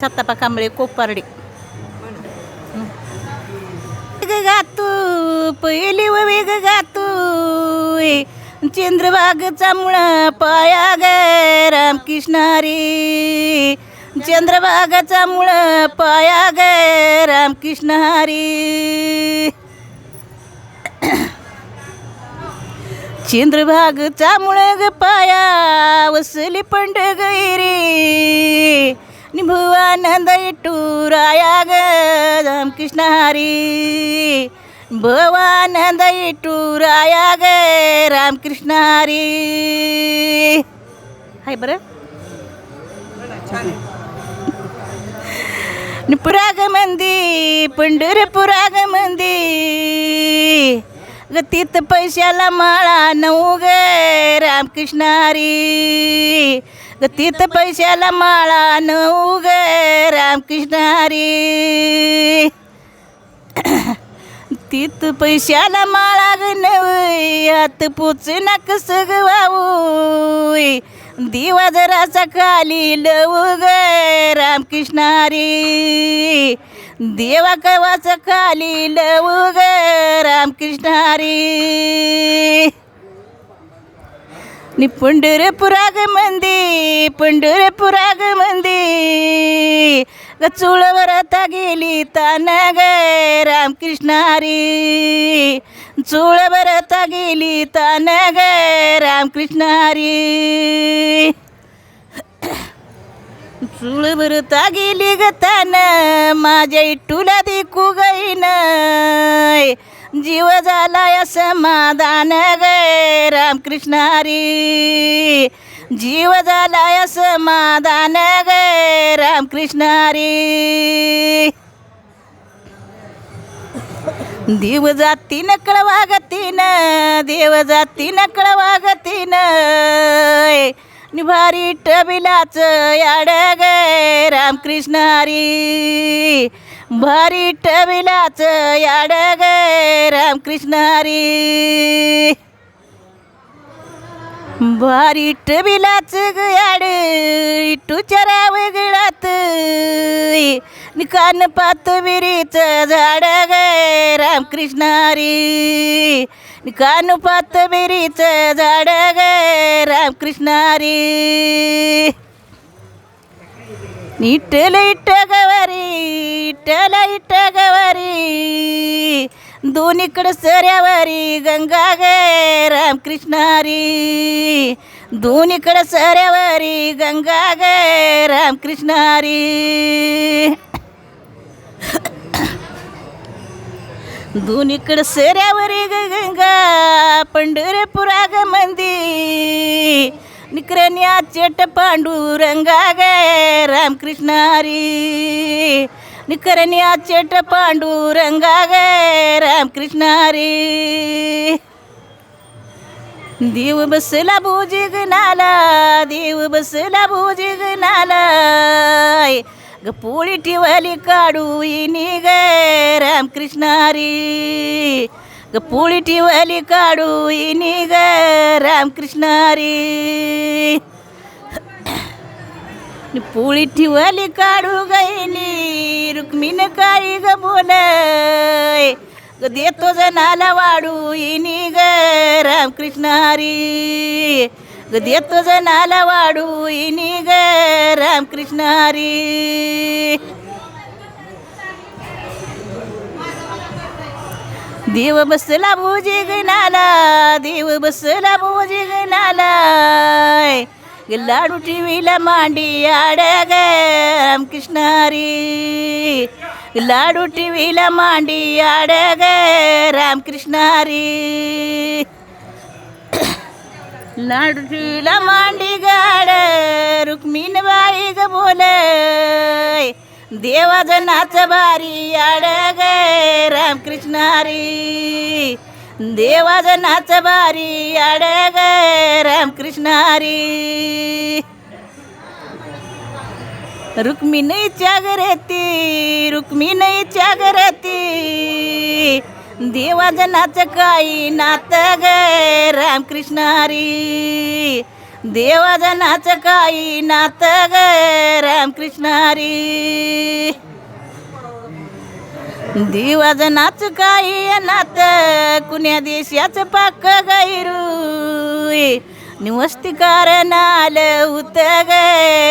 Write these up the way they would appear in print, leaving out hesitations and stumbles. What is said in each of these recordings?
छत्तापा कांबळे कोपारडी गातू पहिली वेग गातू चंद्रभागचा मुळा पाया ग रामकृष्णारी चंद्रभागाचा मुळा पाया ग रामकृष्णारी चंद्रभागचा मुळे ग पाया वसली पंड गैरी निभुवानंद इटूराया ग रामकृष्णारी भवानंद इटूराया ग रामकृष्णारी हाय बरं पुराग मंदी पंढरपुराग मंदी गतीत पैशाला माळा नऊ ग रामकृष्णारी गतीत पैशाला माळा नऊ ग रामकृष्णारी तीत पैशाला माळा ग नवई हात पोच नकस ग वाऊ दिवा जराचा खाली लवू ग रामकृष्णारी देवा कवाचा खाली लवू ग रामकृष्णारी नि पंढरपुराग मंदी पंढरपुराग मंदी ग चुळवर आता गेली तान ग रामकृष्णारी चुळवर आता गेली तान ग रामकृष्णारी चुळवर ता गेली ग तान माझ्या इटूला देखू गईन जीव झाला समाधान ग रामकृष्णारी जीव झाला समाधान ग रामकृष्णारी देव जाती नकळ वागतीन देव जाती नकळ वागतीन निभारी टबिलाच याड ग रामकृष्णारी भारी टबिलाच याड ग रामकृष्णारी भारी टबिलाच ग याड इटूच्या वेगळात निकान पात विरीच झाड ग रामकृष्णारी निकान पात विरीच झाड ग रामकृष्णारी इटल इट गवारी इटल इट गवारी दोन्हीकडं सऱ्यावरी गंगा ग रामकृष्णारी दोन्हीकडं सऱ्यावरी गंगा ग रामकृष्णारी दोन्हीकडं सऱ्यावरी गंगा पंढरपुराग मंदी निकरण्या चेट पांडुरंगा ग रामकृष्णारी निकरण्या चेट पांडुरंगा ग रामकृष्णारी देव बसला भुजी गनाला देव बसला भुजी गनाला ग पोळी ठेवाली काढू इनी ग रामकृष्णारी ग पोळी ठेवाली काढू इनी ग रामकृष्णारी पोळी ठेवाली काढू गईनी रुक्मिण काळी ग बोलय ग देतो जनाला वाढू इनी ग रामकृष्णारी ग देतो जनाला वाढू इनी ग रामकृष्णारी देव बसला भुजी गनाला देव बसला भुजी गनाला लाडू टीव्हीला मांडी आड ग रामकृष्णारी लाडू टीव्हीला मांडी आड ग रामकृष्णारी लाडू टीव्हीला मांडी गाड रुक्मिण बाई ग बोलय देवाजनाच भारी आड ग रामकृष्णारी देवाजनाच भारी आड ग रामकृष्णारी रुक्मिणीच्या घरती रुक्मिणीच्या घरती देवाजनाच काही नात ग रामकृष्णारी देवाचा नाच काही नात ग रामकृष्ण हरी देवाचा नाच काही नात कुण्या देशाचं पाक गैरू निवस्तिकार नाल उत ग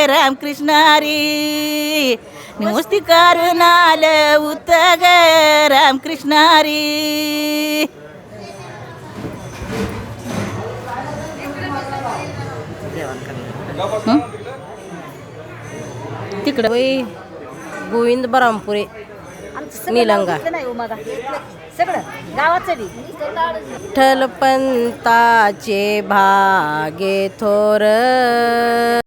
रामकृष्ण हरी निवस्तिकार नाल उत ग रामकृष्ण हरी तिकडं बाई गोविंद बरामपुरे निलंगा सगळं गावाचं विठ्ठल पंताचे भागे थोर